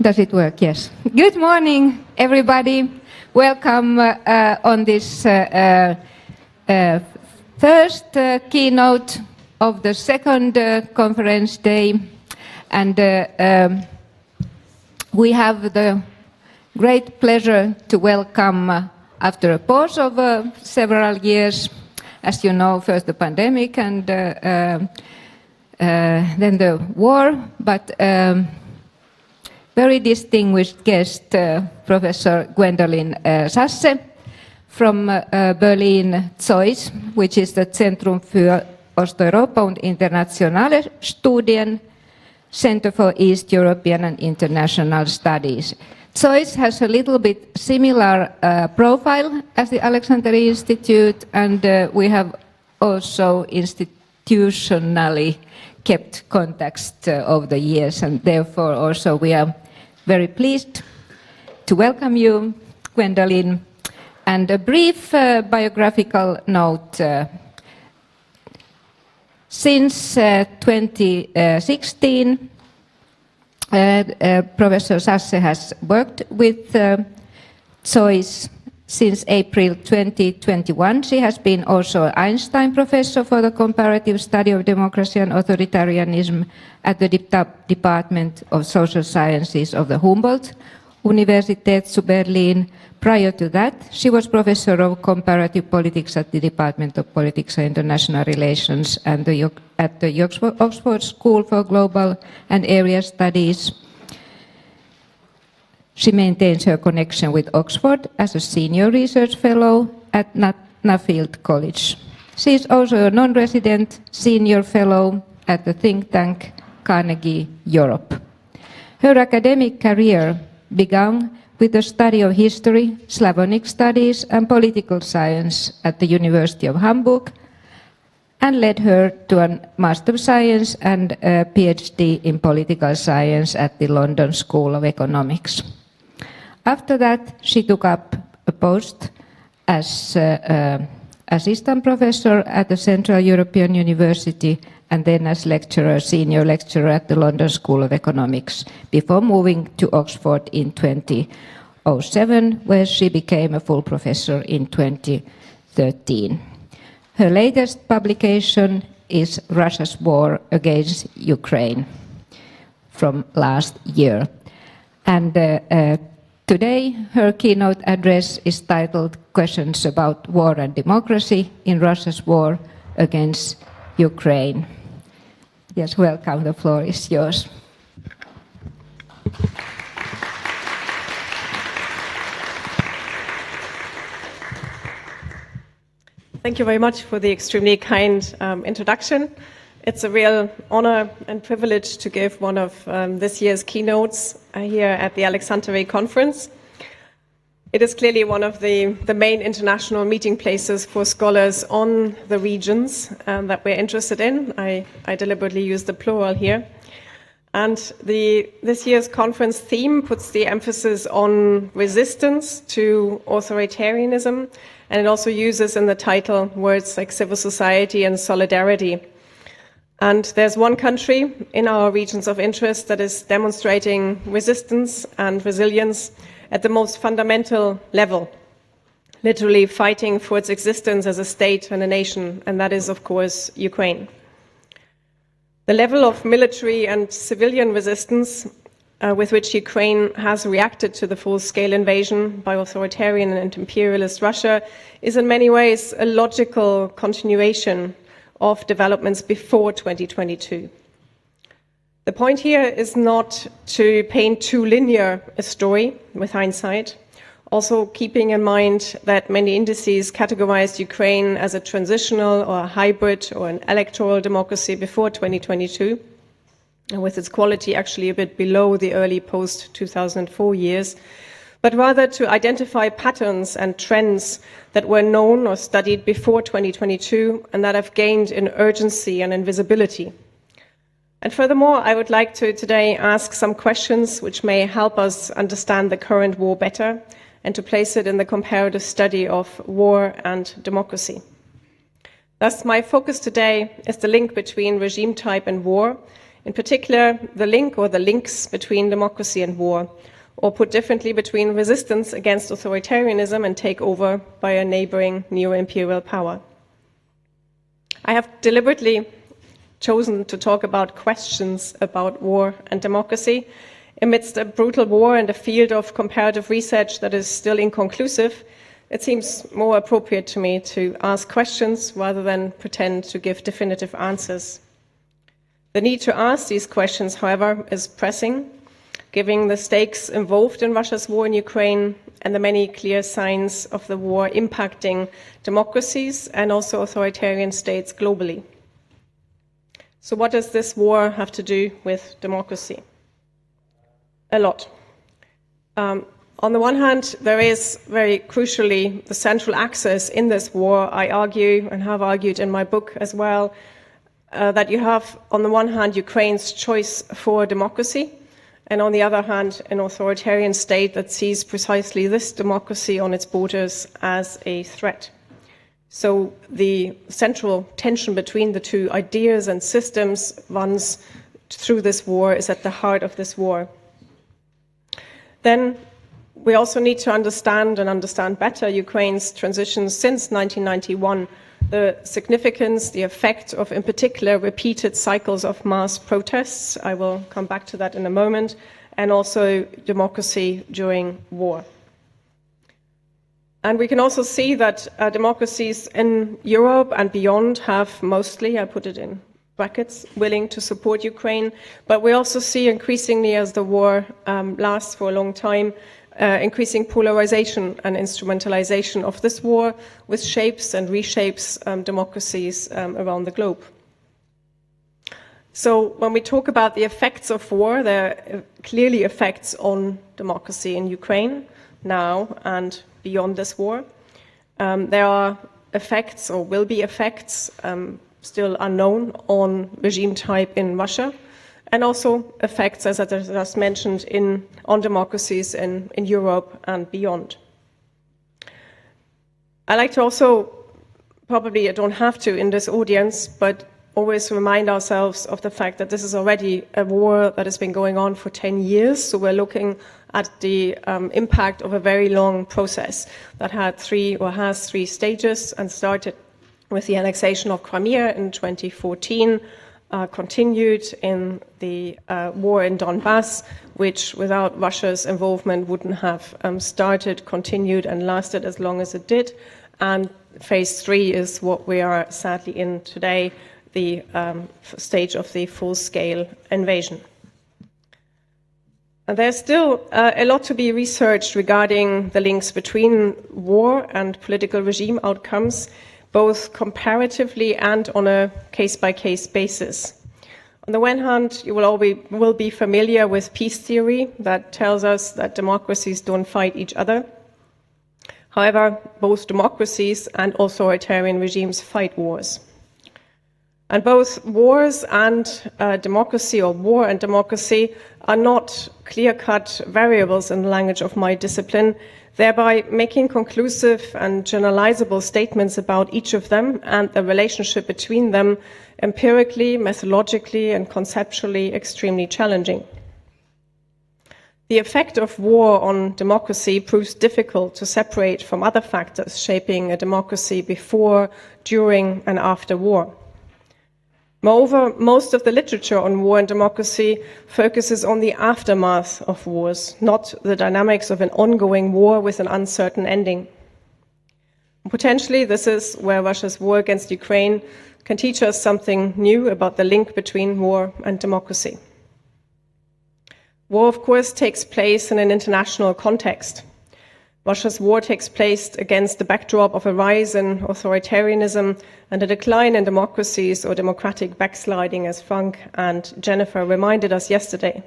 Does it work? Yes. Good morning, everybody. Welcome on this first keynote of the second conference day. And we have the great pleasure to welcome, after a pause of several years, as you know, first the pandemic and then the war, but very distinguished guest, Professor Gwendolyn Sasse from Berlin ZOiS, which is the Zentrum für Osteuropa und Internationale Studien, Center for East European and International Studies. ZOiS has a little bit similar profile as the Aleksanteri Institute, and we have also institutionally kept contacts over the years, and therefore also we are very pleased to welcome you, Gwendolyn. And a brief biographical note. Since 2016, Professor Sasse has worked with ZOiS since April 2021. She has been also Einstein Professor for the Comparative Study of Democracy and Authoritarianism at the Department of Social Sciences of the Humboldt-Universität to Berlin. Prior to that, she was Professor of Comparative Politics at the Department of Politics and International Relations and at the Oxford School for Global and Area Studies. She maintains her connection with Oxford as a Senior Research Fellow at Nuffield College. She is also a non-resident Senior Fellow at the think tank Carnegie Europe. Her academic career began with the study of history, Slavonic studies, and political science at the University of Hamburg, and led her to a Master of Science and a PhD in political science at the London School of Economics. After that, she took up a post as assistant professor at the Central European University and then as senior lecturer at the London School of Economics, before moving to Oxford in 2007, where she became a full professor in 2013. Her latest publication is Russia's War Against Ukraine from last year. And today, her keynote address is titled Questions about War and Democracy in Russia's War Against Ukraine. Yes, welcome. The floor is yours. Thank you very much for the extremely kind introduction. It's a real honor and privilege to give one of this year's keynotes here at the Aleksanteri Conference. It is clearly one of the main international meeting places for scholars on the regions that we're interested in. I deliberately use the plural here. And this year's conference theme puts the emphasis on resistance to authoritarianism, and it also uses in the title words like civil society and solidarity. And there's one country in our regions of interest that is demonstrating resistance and resilience at the most fundamental level, literally fighting for its existence as a state and a nation, and that is, of course, Ukraine. The level of military and civilian resistance with which Ukraine has reacted to the full-scale invasion by authoritarian and imperialist Russia is in many ways a logical continuation of developments before 2022. The point here is not to paint too linear a story with hindsight, also keeping in mind that many indices categorized Ukraine as a transitional or a hybrid or an electoral democracy before 2022, and with its quality actually a bit below the early post-2004 years, but rather to identify patterns and trends that were known or studied before 2022 and that have gained in urgency and in visibility. And furthermore, I would like to today ask some questions which may help us understand the current war better and to place it in the comparative study of war and democracy. Thus, my focus today is the link between regime type and war In particular, the link or the links between democracy and war, or put differently, between resistance against authoritarianism and takeover by a neighboring neo-imperial power. I have deliberately chosen to talk about questions about war and democracy amidst a brutal war and a field of comparative research that is still inconclusive. It seems more appropriate to me to ask questions rather than pretend to give definitive answers. The need to ask these questions, however, is pressing, given the stakes involved in Russia's war in Ukraine and the many clear signs of the war impacting democracies and also authoritarian states globally. So what does this war have to do with democracy? A lot. On the one hand, there is very crucially the central axis in this war. I argue, and have argued in my book as well, that you have, on the one hand, Ukraine's choice for democracy, and on the other hand, an authoritarian state that sees precisely this democracy on its borders as a threat. So the central tension between the two ideas and systems runs through this war, is at the heart of this war. Then we also need to understand better Ukraine's transition since 1991, the significance, the effect of, in particular, repeated cycles of mass protests. I will come back to that in a moment, and also democracy during war. And we can also see that democracies in Europe and beyond have mostly, I put it in brackets, willing to support Ukraine, but we also see increasingly, as the war lasts for a long time, increasing polarization and instrumentalization of this war, which shapes and reshapes democracies around the globe. So when we talk about the effects of war, there are clearly effects on democracy in Ukraine now and beyond this war. There are effects, or will be effects, still unknown, on regime type in Russia, and also effects, as I just mentioned, on democracies in Europe and beyond. I like to also, probably I don't have to in this audience, but always remind ourselves of the fact that this is already a war that has been going on for 10 years. So we're looking at the impact of a very long process that has three stages, and started with the annexation of Crimea in 2014, continued in the war in Donbass, which without Russia's involvement wouldn't have started, continued, and lasted as long as it did. And phase 3 is what we are sadly in today, the stage of the full-scale invasion. And there's still a lot to be researched regarding the links between war and political regime outcomes, both comparatively and on a case-by-case basis. On the one hand, you will be familiar with peace theory that tells us that democracies don't fight each other. However, both democracies and authoritarian regimes fight wars. And both wars and democracy, or war and democracy, are not clear-cut variables in the language of my discipline, thereby making conclusive and generalizable statements about each of them and the relationship between them empirically, methodologically, and conceptually extremely challenging. The effect of war on democracy proves difficult to separate from other factors shaping a democracy before, during, and after war. Moreover, most of the literature on war and democracy focuses on the aftermath of wars, not the dynamics of an ongoing war with an uncertain ending. Potentially, this is where Russia's war against Ukraine can teach us something new about the link between war and democracy. War, of course, takes place in an international context. Russia's war takes place against the backdrop of a rise in authoritarianism and a decline in democracies, or democratic backsliding, as Frank and Jennifer reminded us yesterday.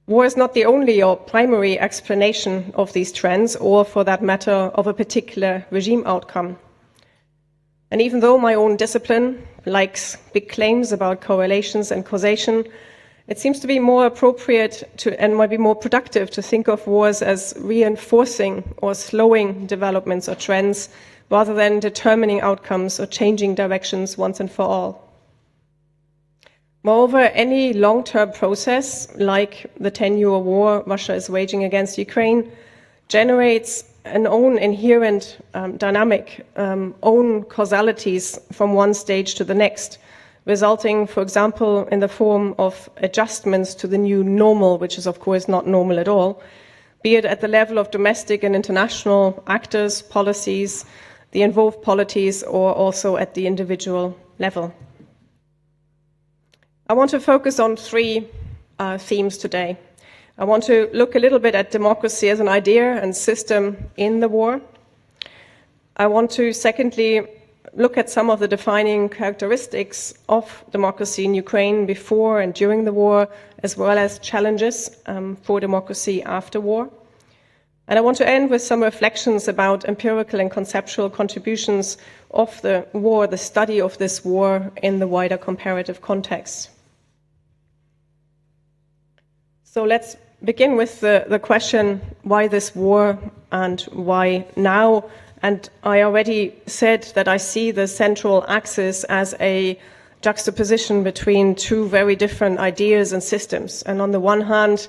War is not the only or primary explanation of these trends, or for that matter, of a particular regime outcome. And even though my own discipline likes big claims about correlations and causation, it seems to be more appropriate and might be more productive to think of wars as reinforcing or slowing developments or trends, rather than determining outcomes or changing directions once and for all. Moreover, any long-term process, like the 10-year war Russia is waging against Ukraine, generates an own inherent dynamic, own causalities from one stage to the next, resulting, for example, in the form of adjustments to the new normal, which is of course not normal at all, be it at the level of domestic and international actors, policies, the involved polities, or also at the individual level. I want to focus on three themes today. I want to look a little bit at democracy as an idea and system in the war. I want to, secondly, look at some of the defining characteristics of democracy in Ukraine before and during the war, as well as challenges for democracy after war. And I want to end with some reflections about empirical and conceptual contributions of the war, the study of this war in the wider comparative context. So let's begin with the question, why this war and why now? And I already said that I see the central axis as a juxtaposition between two very different ideas and systems. And on the one hand,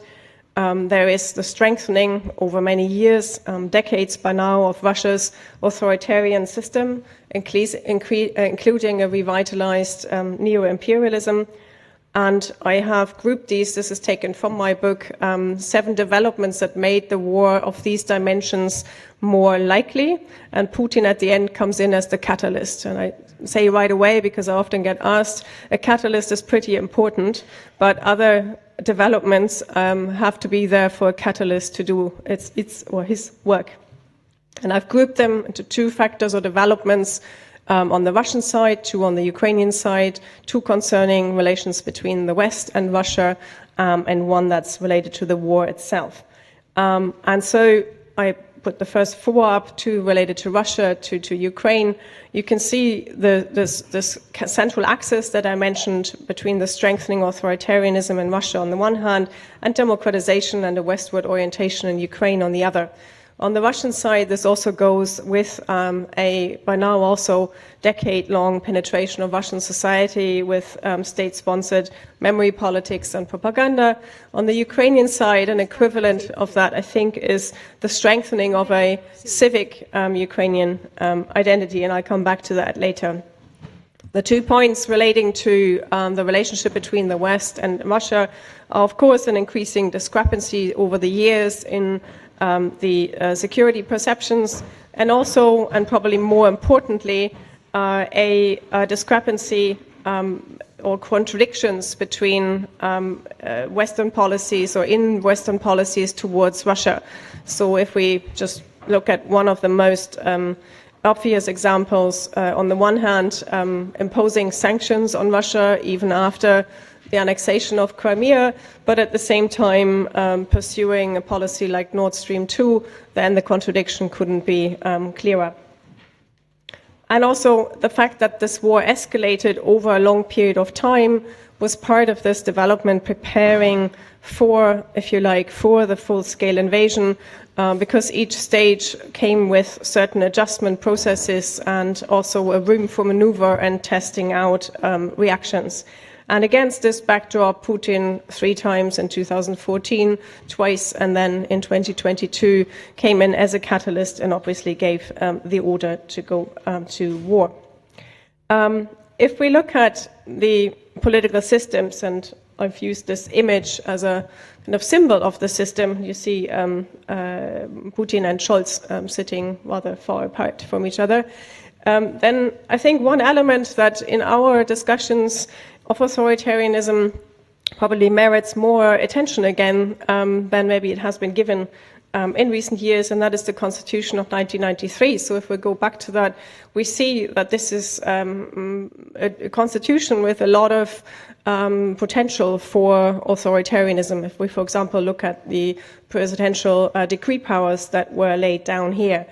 there is the strengthening over many years, decades by now, of Russia's authoritarian system, including a revitalized neo-imperialism. And I have grouped these, this is taken from my book, 7 developments that made the war of these dimensions more likely. And Putin at the end comes in as the catalyst. And I say right away, because I often get asked, a catalyst is pretty important, but other developments have to be there for a catalyst to do his work. And I've grouped them into 2 factors or developments. On the Russian side, 2 on the Ukrainian side, 2 concerning relations between the West and Russia, and 1 that's related to the war itself. And so I put the first 4 up, 2 related to Russia, 2 to Ukraine. You can see this central axis that I mentioned between the strengthening authoritarianism in Russia on the one hand, and democratization and a westward orientation in Ukraine on the other. On the Russian side, this also goes with by now also decade-long penetration of Russian society with state-sponsored memory politics and propaganda. On the Ukrainian side, an equivalent of that, I think, is the strengthening of a civic Ukrainian identity, and I'll come back to that later. The 2 points relating to the relationship between the West and Russia are, of course, an increasing discrepancy over the years in the security perceptions, and also, and probably more importantly, a discrepancy or contradictions between Western policies or in Western policies towards Russia. So if we just look at one of the most obvious examples, on the one hand, imposing sanctions on Russia even after the annexation of Crimea, but at the same time pursuing a policy like Nord Stream 2, then the contradiction couldn't be clearer. And also the fact that this war escalated over a long period of time was part of this development, preparing for, if you like, for the full-scale invasion, because each stage came with certain adjustment processes and also a room for maneuver and testing out reactions. And against this backdrop, Putin 3 times in 2014, twice, and then in 2022 came in as a catalyst and obviously gave the order to go to war. If we look at the political systems, and I've used this image as a kind of symbol of the system, you see Putin and Scholz sitting rather far apart from each other, then I think one element that in our discussions of authoritarianism probably merits more attention again than maybe it has been given in recent years, and that is the Constitution of 1993. So if we go back to that, we see that this is a constitution with a lot of potential for authoritarianism. If we, for example, look at the presidential decree powers that were laid down here.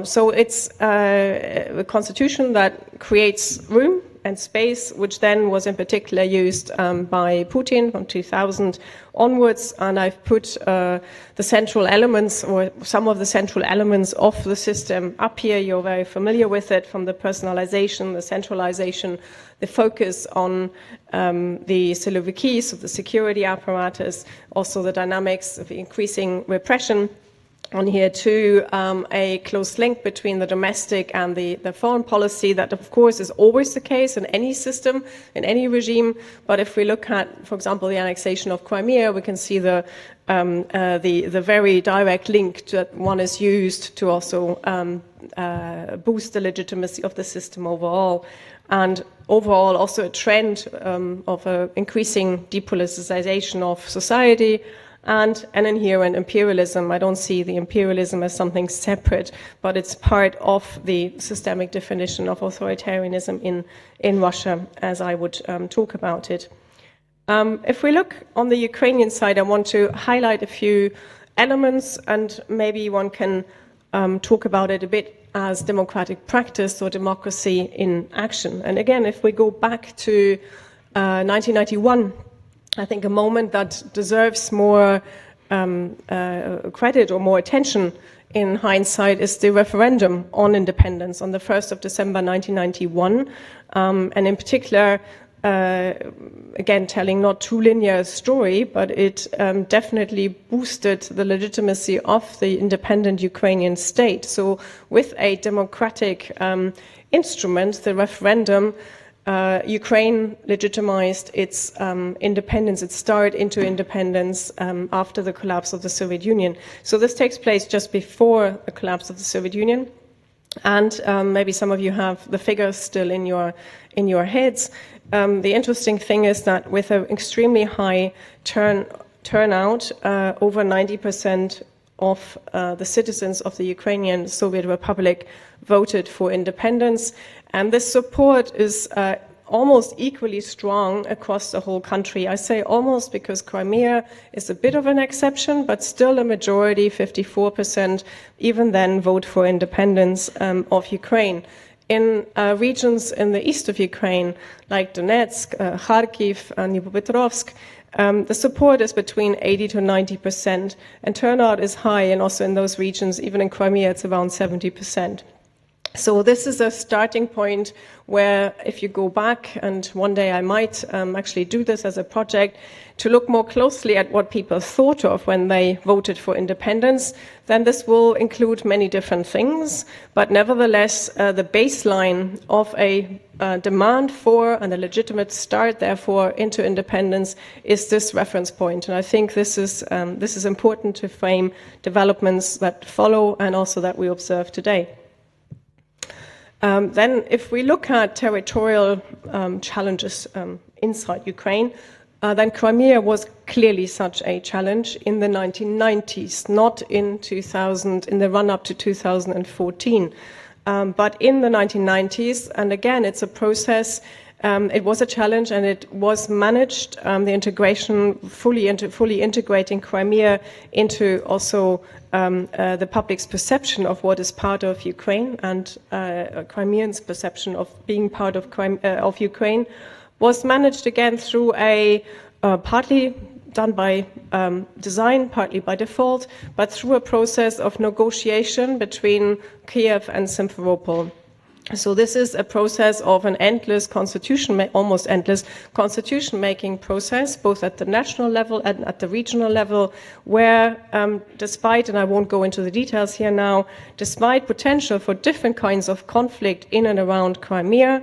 So it's a constitution that creates room and space, which then was in particular used by Putin from 2000 onwards. And I've put the central elements, or some of the central elements of the system up here. You're very familiar with it, from the personalization, the centralization, the focus on the Siloviki, of the security apparatus, also the dynamics of increasing repression. On here too, a close link between the domestic and the foreign policy. That, of course, is always the case in any system, in any regime. But if we look at, for example, the annexation of Crimea, we can see the very direct link that one is used to also boost the legitimacy of the system overall. And overall, also a trend of increasing depoliticization of society. And an inherent imperialism. I don't see the imperialism as something separate, but it's part of the systemic definition of authoritarianism in Russia, as I would talk about it. If we look on the Ukrainian side, I want to highlight a few elements, and maybe one can talk about it a bit as democratic practice or democracy in action. And again, if we go back to 1991, I think a moment that deserves more credit or more attention in hindsight is the referendum on independence on the 1st of December 1991, and in particular, again, telling not too linear a story, but it definitely boosted the legitimacy of the independent Ukrainian state. So with a democratic instrument, the referendum, Ukraine legitimized its independence, its start into independence after the collapse of the Soviet Union. So this takes place just before the collapse of the Soviet Union. And maybe some of you have the figures still in your heads. The interesting thing is that with an extremely high turnout, over 90% of the citizens of the Ukrainian Soviet Republic voted for independence. And this support is almost equally strong across the whole country. I say almost because Crimea is a bit of an exception, but still a majority, 54%, even then vote for independence of Ukraine. In regions in the east of Ukraine, like Donetsk, Kharkiv, and Dnipropetrovsk, the support is between 80 to 90%, and turnout is high, and also in those regions, even in Crimea, it's around 70%. So this is a starting point where, if you go back, and one day I might actually do this as a project, to look more closely at what people thought of when they voted for independence, then this will include many different things. But nevertheless, the baseline of a demand for and a legitimate start, therefore, into independence is this reference point. And I think this is important to frame developments that follow and also that we observe today. Then, if we look at territorial challenges inside Ukraine, then Crimea was clearly such a challenge in the 1990s, not in the run-up to 2014, but in the 1990s. And again, it's a process. It was a challenge, and it was managed. The integration, fully integrating Crimea into also the public's perception of what is part of Ukraine, and Crimeans' perception of being part of Ukraine, was managed again through a partly done by design, partly by default, but through a process of negotiation between Kiev and Simferopol. So this is a process of an endless almost endless constitution-making process, both at the national level and at the regional level, where despite, and I won't go into the details here now, despite potential for different kinds of conflict in and around Crimea,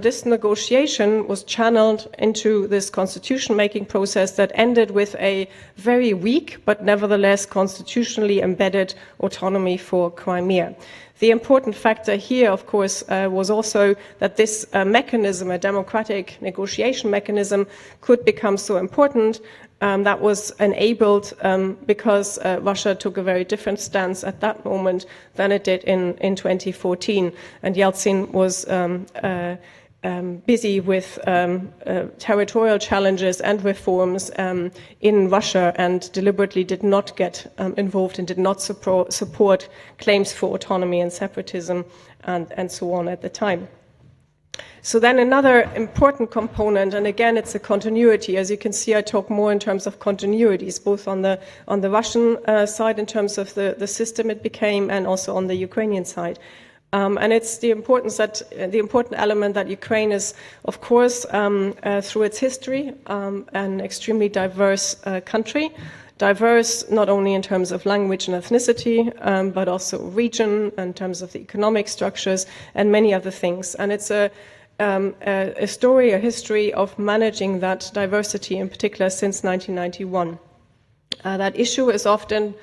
this negotiation was channeled into this constitution-making process that ended with a very weak, but nevertheless constitutionally embedded autonomy for Crimea. The important factor here, of course, was also that this mechanism, a democratic negotiation mechanism, could become so important. That was enabled because Russia took a very different stance at that moment than it did in 2014. And Yeltsin was busy with territorial challenges and reforms in Russia, and deliberately did not get involved and did not support claims for autonomy and separatism and so on at the time. So then another important component, and again it's a continuity. As you can see, I talk more in terms of continuities, both on the Russian side in terms of the system it became, and also on the Ukrainian side. And it's the important element that Ukraine is, of course, through its history, an extremely diverse country. Diverse not only in terms of language and ethnicity, but also region, in terms of the economic structures, and many other things. And it's a story, a history of managing that diversity, in particular since 1991. That issue is often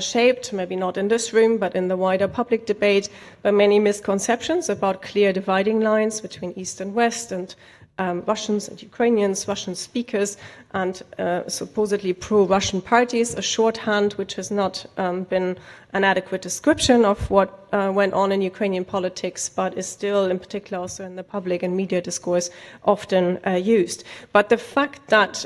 shaped, maybe not in this room, but in the wider public debate, by many misconceptions about clear dividing lines between East and West, and Russians and Ukrainians, Russian speakers, and supposedly pro-Russian parties, a shorthand which has not been an adequate description of what went on in Ukrainian politics, but is still, in particular, also in the public and media discourse, often used. But the fact that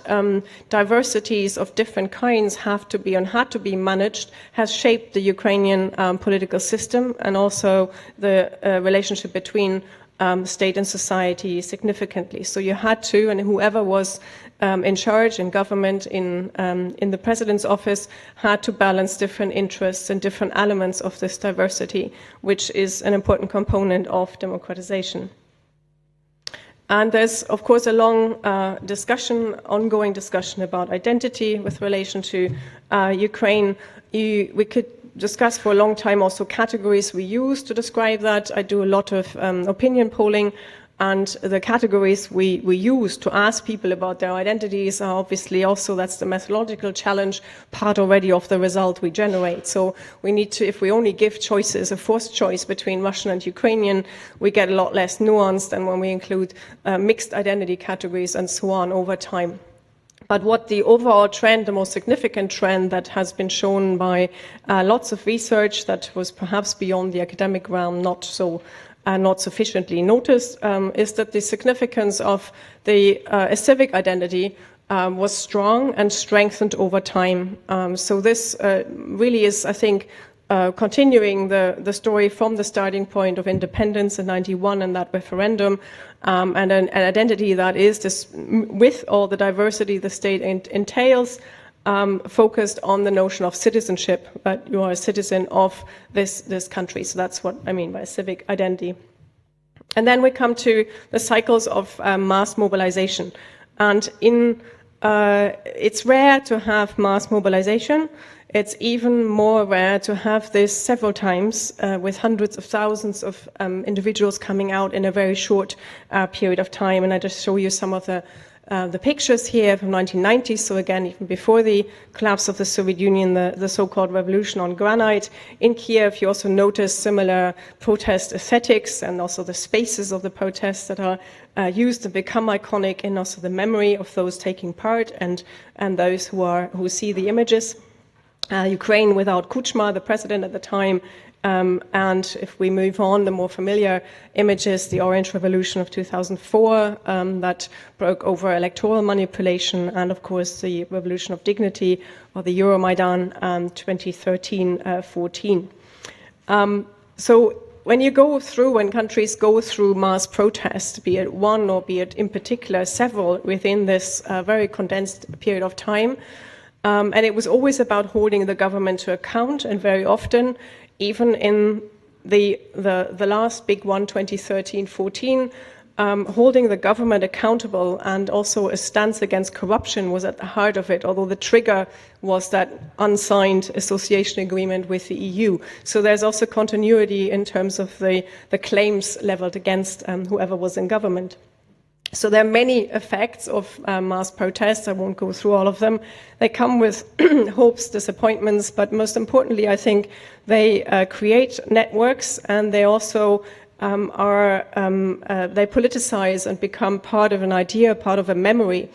diversities of different kinds have to be and had to be managed has shaped the Ukrainian political system, and also the relationship between state and society significantly. So you had to, and whoever was in charge in government, in the president's office, had to balance different interests and different elements of this diversity, which is an important component of democratization. And there's, of course, a long ongoing discussion about identity with relation to Ukraine. We could discuss for a long time also categories we use to describe that. I do a lot of opinion polling, and the categories we use to ask people about their identities are obviously also, that's the methodological challenge, part already of the result we generate. So we need to, if we only give choices, a forced choice between Russian and Ukrainian, we get a lot less nuanced than when we include mixed identity categories and so on over time. But what the overall trend, the most significant trend that has been shown by lots of research that was perhaps beyond the academic realm, not sufficiently noticed, is that the significance of the civic identity was strong and strengthened over time. So this really is, I think, continuing the story from the starting point of independence in '91 and that referendum, and an identity that is, this, with all the diversity the state entails, focused on the notion of citizenship, that you are a citizen of this country. So that's what I mean by civic identity. And then we come to the cycles of mass mobilization. And it's rare to have mass mobilization. It's even more rare to have this several times with hundreds of thousands of individuals coming out in a very short period of time. And I just show you some of the pictures here from 1990. So again, even before the collapse of the Soviet Union, the so-called revolution on granite. In Kiev, you also notice similar protest aesthetics and also the spaces of the protests that are used to become iconic, and also the memory of those taking part and those who see the images. Ukraine without Kuchma, the president at the time, and if we move on, the more familiar images, the Orange Revolution of 2004, that broke over electoral manipulation, and of course the Revolution of Dignity, or the Euromaidan 2013-14. So when countries go through mass protest, be it one or be it in particular several within this very condensed period of time, and it was always about holding the government to account, and very often, even in the last big one, 2013-14, holding the government accountable, and also a stance against corruption was at the heart of it, although the trigger was that unsigned association agreement with the EU. So there's also continuity in terms of the claims leveled against whoever was in government. So there are many effects of mass protests. I won't go through all of them. They come with hopes, disappointments, but most importantly, I think they create networks, and they also they politicize and become part of an idea, part of a memory.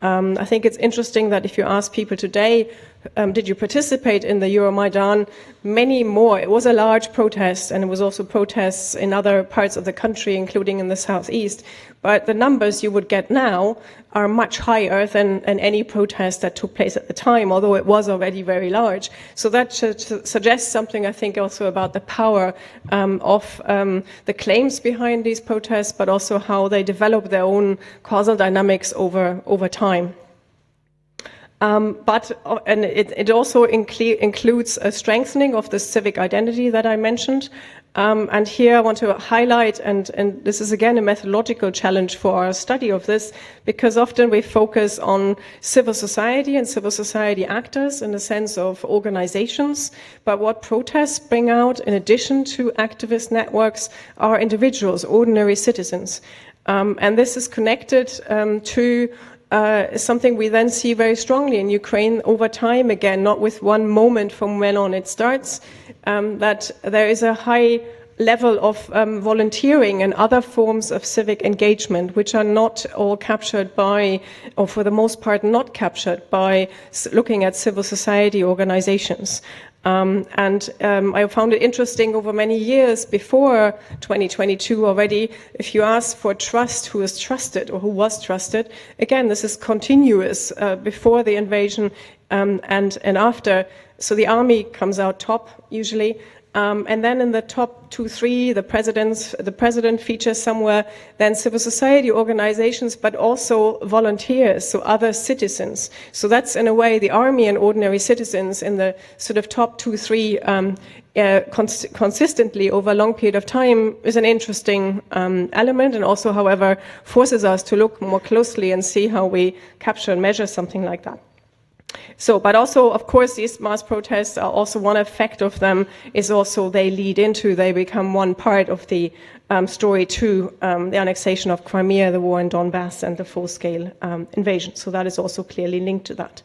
I think it's interesting that if you ask people today did you participate in the Euromaidan? Many more. It was a large protest, and it was also protests in other parts of the country, including in the southeast. But the numbers you would get now are much higher than any protest that took place at the time, although it was already very large. So that suggests something, I think, also about the power of the claims behind these protests, but also how they develop their own causal dynamics over time. And it also includes a strengthening of the civic identity that I mentioned. And here I want to highlight, and this is again a methodological challenge for our study of this, because often we focus on civil society and civil society actors in the sense of organizations, but what protests bring out, in addition to activist networks, are individuals, ordinary citizens. And this is connected to something we then see very strongly in Ukraine over time, again, not with one moment from when on it starts, that there is a high level of volunteering and other forms of civic engagement, which are not all captured by, or for the most part not captured by, looking at civil society organizations. I found it interesting over many years before 2022 already, if you ask for trust, who is trusted or who was trusted, again, this is continuous before the invasion and after. So the army comes out top usually. And then in the top 2, 3, the president features somewhere, then civil society organizations, but also volunteers, so other citizens. So that's in a way the army and ordinary citizens in the sort of top 2, 3 consistently over a long period of time is an interesting element, and also, however, forces us to look more closely and see how we capture and measure something like that. So, but also, of course, these mass protests are also one effect of them is also they become one part of the story to the annexation of Crimea, the war in Donbass, and the full-scale invasion. So that is also clearly linked to that.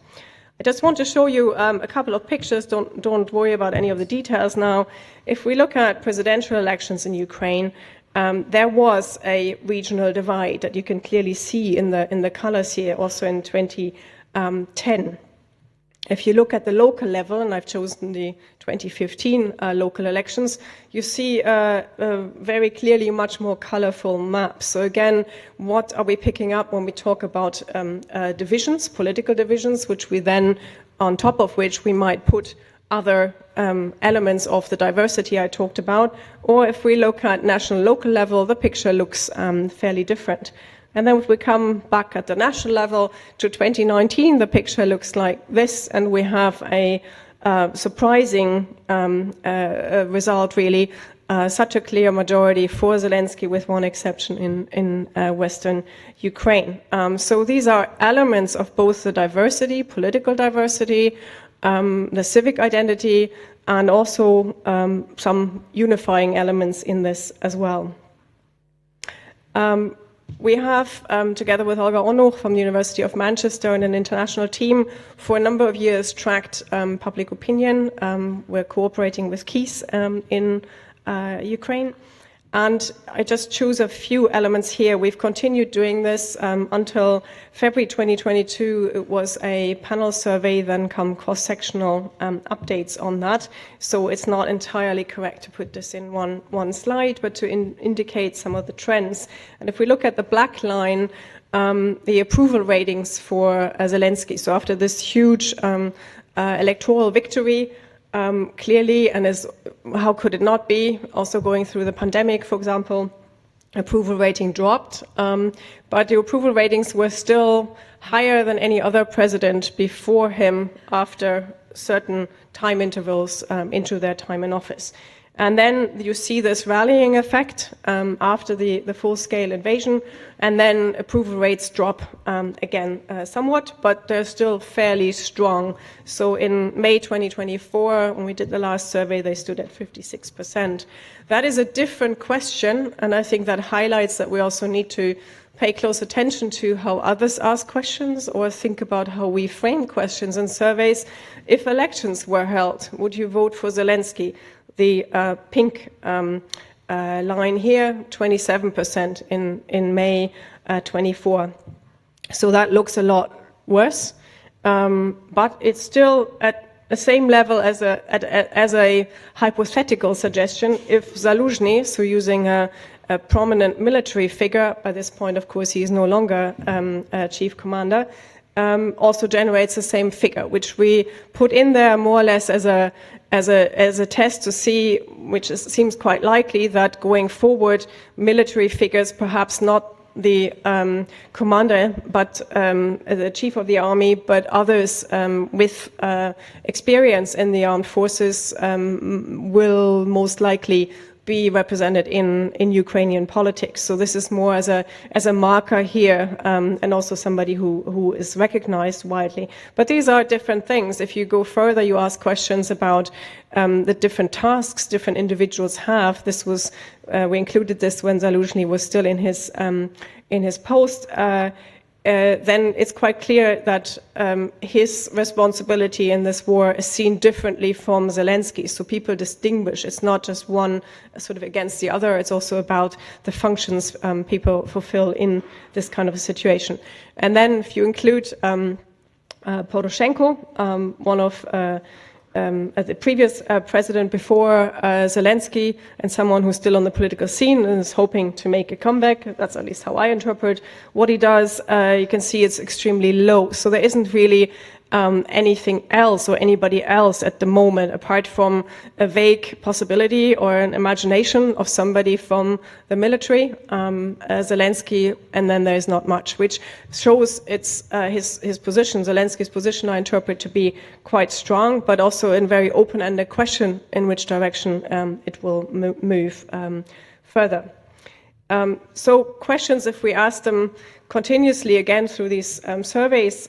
I just want to show you a couple of pictures. Don't worry about any of the details now. If we look at presidential elections in Ukraine, there was a regional divide that you can clearly see in the colors here, also in 2010. If you look at the local level, and I've chosen the 2015 local elections, you see very clearly much more colorful maps. So again, what are we picking up when we talk about divisions, political divisions, which we then, on top of which we might put other elements of the diversity I talked about, or if we look at national local level, the picture looks fairly different. And then if we come back at the national level to 2019, the picture looks like this, and we have a surprising result, really. Such a clear majority for Zelensky, with one exception in Western Ukraine. So these are elements of both the diversity, political diversity, the civic identity, and also some unifying elements in this as well. We have, together with Olga Onuch from the University of Manchester and an international team, for a number of years tracked public opinion. We're cooperating with KIS in Ukraine. And I just choose a few elements here. We've continued doing this until February 2022. It was a panel survey, then come cross-sectional updates on that. So it's not entirely correct to put this in one slide, but to indicate some of the trends. And if we look at the black line, the approval ratings for Zelensky. So after this huge electoral victory, clearly, and how could it not be, also going through the pandemic, for example, approval rating dropped, but the approval ratings were still higher than any other president before him after certain time intervals into their time in office. And then you see this rallying effect after the full-scale invasion, and then approval rates drop again somewhat, but they're still fairly strong. So in May 2024, when we did the last survey, they stood at 56%. That is a different question, and I think that highlights that we also need to pay close attention to how others ask questions or think about how we frame questions in surveys. If elections were held, would you vote for Zelensky? The pink line here, 27% in May 24. So that looks a lot worse. but it's still at the same level as a hypothetical suggestion if Zaluzhny, so using a prominent military figure, by this point, of course, he is no longer a chief commander, also generates the same figure, which we put in there more or less as a test to see, which seems quite likely, that going forward, military figures, perhaps not the commander, but the chief of the army, but others with experience in the armed forces will most likely be represented in Ukrainian politics. So this is more as a marker here, and also somebody who is recognized widely. But these are different things. If you go further, you ask questions about the different tasks different individuals have. This was we included this when Zaluzhny was still in his post. Then it's quite clear that his responsibility in this war is seen differently from Zelensky. So people distinguish. It's not just one sort of against the other. It's also about the functions people fulfill in this kind of a situation. And then if you include Poroshenko, one of the previous president before Zelensky, and someone who's still on the political scene and is hoping to make a comeback. That's at least how I interpret what he does. You can see it's extremely low. So there isn't really anything else or anybody else at the moment, apart from a vague possibility or an imagination of somebody from the military, Zelensky, and then there's not much, which shows it's his position, Zelensky's position, I interpret to be quite strong, but also in very open-ended question in which direction it will move further. So questions, if we ask them continuously again through these surveys,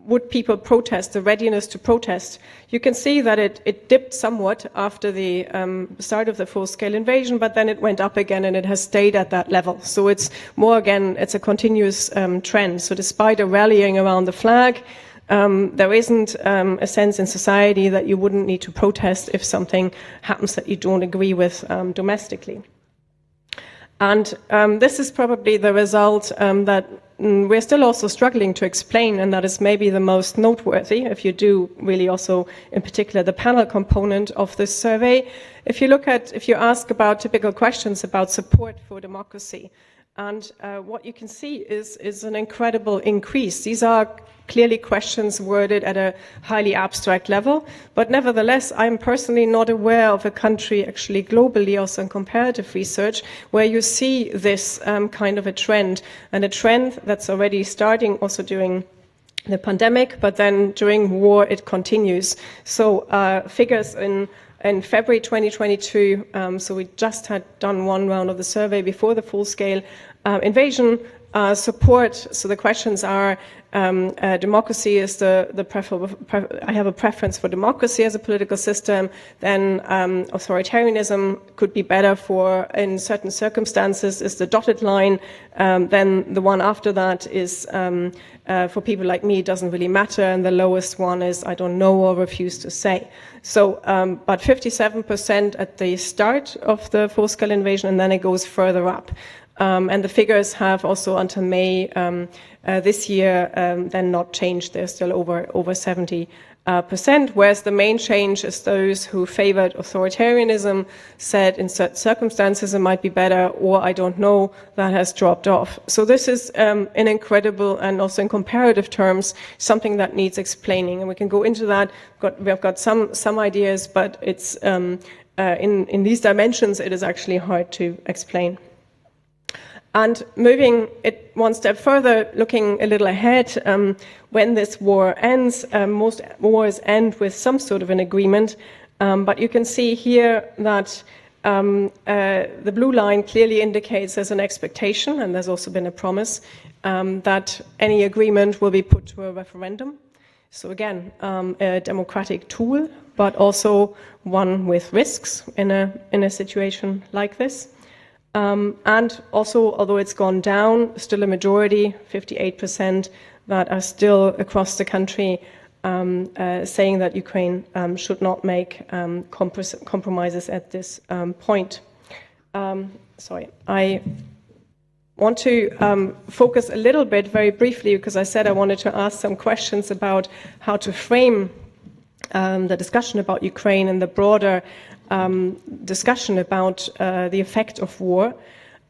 would people protest, the readiness to protest? You can see that it dipped somewhat after the start of the full-scale invasion, but then it went up again and it has stayed at that level. So it's more, again, it's a continuous trend. So despite a rallying around the flag, there isn't a sense in society that you wouldn't need to protest if something happens that you don't agree with domestically. And this is probably the result that we're still also struggling to explain, and that is maybe the most noteworthy, if you do really also, in particular, the panel component of this survey. If you ask about typical questions about support for democracy, and what you can see is an incredible increase. These are clearly questions worded at a highly abstract level, but nevertheless, I'm personally not aware of a country, actually globally, also in comparative research, where you see this kind of a trend, and a trend that's already starting also during the pandemic, but then during war it continues. So figures in February 2022, so we just had done one round of the survey before the full-scale invasion, support. So the questions are, democracy is the preferable, I have a preference for democracy as a political system, then authoritarianism could be better for, in certain circumstances, is the dotted line, then the one after that is, for people like me, it doesn't really matter, and the lowest one is, I don't know or refuse to say. So, but 57% at the start of the full-scale invasion, and then it goes further up. And the figures have also until May this year then not changed. They're still over 70%, whereas the main change is those who favored authoritarianism said in certain circumstances it might be better, or I don't know, that has dropped off. So this is an incredible, and also in comparative terms, something that needs explaining. And we can go into that. We've got some ideas, but it's in these dimensions, it is actually hard to explain. And moving it one step further, looking a little ahead, when this war ends, most wars end with some sort of an agreement, but you can see here that the blue line clearly indicates there's an expectation, and there's also been a promise, that any agreement will be put to a referendum. So again, a democratic tool, but also one with risks in a situation like this. And also, although it's gone down, still a majority, 58%, that are still across the country saying that Ukraine should not make compromises at this point. Sorry, I want to focus a little bit very briefly, because I said I wanted to ask some questions about how to frame the discussion about Ukraine and the broader discussion about the effect of war.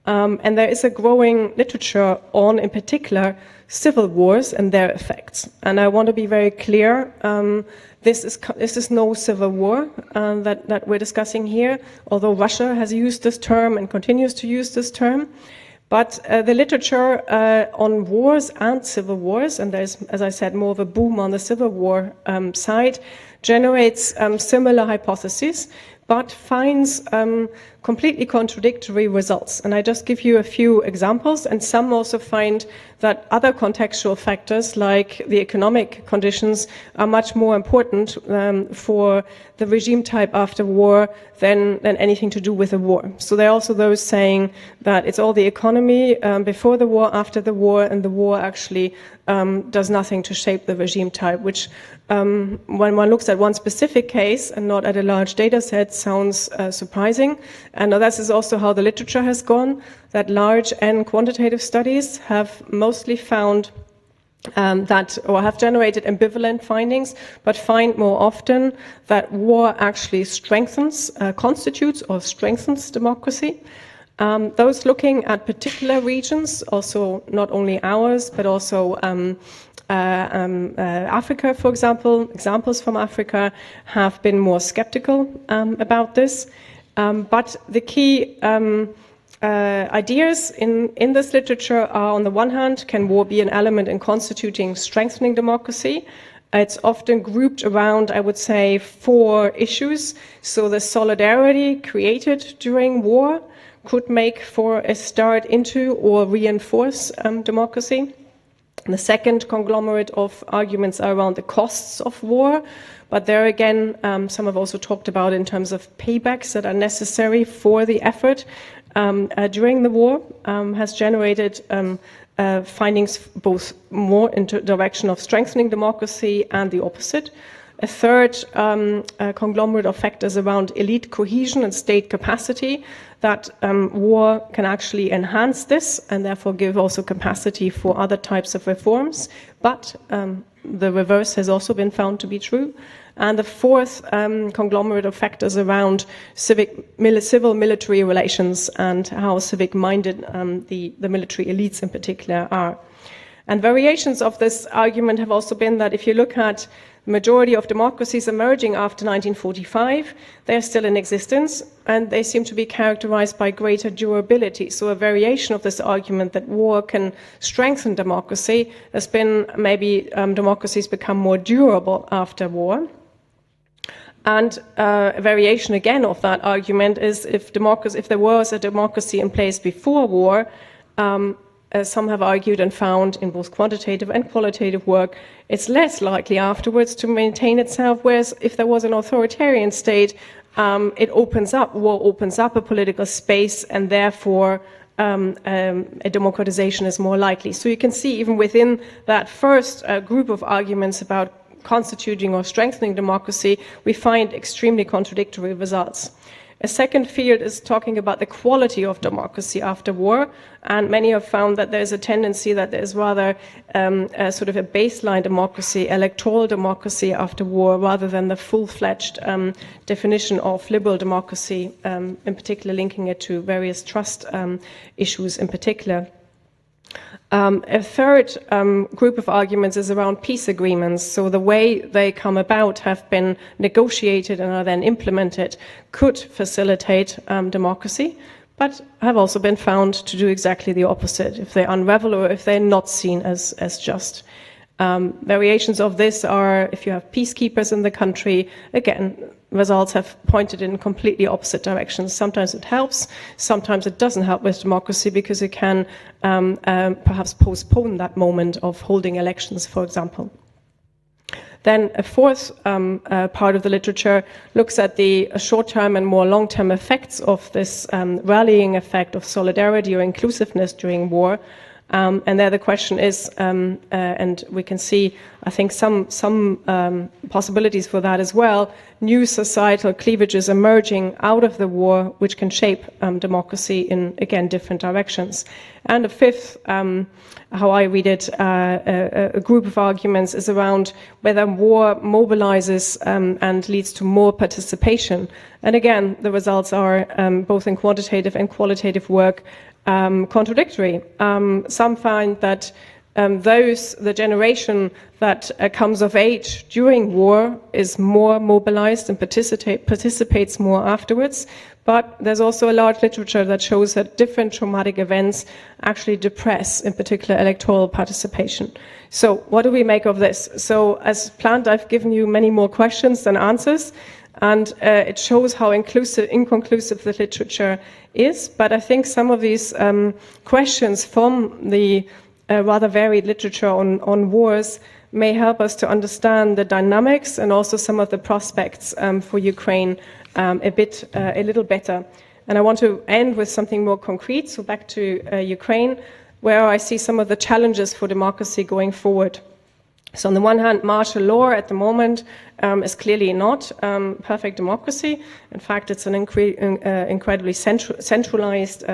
And there is a growing literature on, in particular, civil wars and their effects. And I want to be very clear, this is no civil war that we're discussing here, although Russia has used this term and continues to use this term. But the literature on wars and civil wars, and there's, as I said, more of a boom on the civil war side, generates similar hypotheses, but finds completely contradictory results. And I just give you a few examples, and some also find that other contextual factors, like the economic conditions, are much more important for the regime type after war than anything to do with the war. So there are also those saying that it's all the economy before the war, after the war, and the war actually does nothing to shape the regime type, which when one looks at one specific case and not at a large data set sounds surprising. And this is also how the literature has gone, that large and quantitative studies have mostly found that, or have generated ambivalent findings, but find more often that war actually strengthens, constitutes or strengthens democracy. Those looking at particular regions, also not only ours, but also Africa, for example, examples from Africa, have been more skeptical about this. But the key ideas in this literature are, on the one hand, can war be an element in constituting strengthening democracy? It's often grouped around, I would say, 4 issues. So the solidarity created during war could make for a start into or reinforce democracy. And the second conglomerate of arguments are around the costs of war. But there again, some have also talked about in terms of paybacks that are necessary for the effort during the war, has generated findings both more into the direction of strengthening democracy and the opposite. A third conglomerate of factors around elite cohesion and state capacity, that war can actually enhance this and therefore give also capacity for other types of reforms. But the reverse has also been found to be true. And the fourth conglomerate of factors around civil military relations and how civic-minded the military elites in particular are. And variations of this argument have also been that if you look at the majority of democracies emerging after 1945, they're still in existence, and they seem to be characterized by greater durability. So a variation of this argument that war can strengthen democracy has been maybe democracies become more durable after war. And a variation again of that argument is if there was a democracy in place before war, as some have argued and found in both quantitative and qualitative work, it's less likely afterwards to maintain itself, whereas if there was an authoritarian state, war opens up a political space, and therefore a democratization is more likely. So you can see even within that first group of arguments about constituting or strengthening democracy, we find extremely contradictory results. A second field is talking about the quality of democracy after war, and many have found that there's a tendency that there's rather a sort of a baseline democracy, electoral democracy after war, rather than the full-fledged definition of liberal democracy, in particular linking it to various trust issues in particular. A third group of arguments is around peace agreements. So the way they come about, have been negotiated and are then implemented, could facilitate democracy, but have also been found to do exactly the opposite if they unravel or if they're not seen as just. Variations of this are if you have peacekeepers in the country, again, results have pointed in completely opposite directions. Sometimes it helps, sometimes it doesn't help with democracy because it can perhaps postpone that moment of holding elections, for example. Then a fourth part of the literature looks at the short-term and more long-term effects of this rallying effect of solidarity or inclusiveness during war. And there the question is, and we can see, I think, some possibilities for that as well, new societal cleavages emerging out of the war, which can shape democracy in, again, different directions. And the fifth, how I read it, a group of arguments is around whether war mobilizes and leads to more participation. And again, the results are, both in quantitative and qualitative work, contradictory. Some find that the generation that comes of age during war is more mobilized and participates more afterwards. But there's also a large literature that shows that different traumatic events actually depress, in particular, electoral participation. So what do we make of this? So as planned, I've given you many more questions than answers. And it shows how inconclusive the literature is. But I think some of these questions from the rather varied literature on wars may help us to understand the dynamics and also some of the prospects for Ukraine a little better. And I want to end with something more concrete, so back to Ukraine, where I see some of the challenges for democracy going forward. So on the one hand, martial law at the moment is clearly not perfect democracy. In fact, it's an incredibly centralized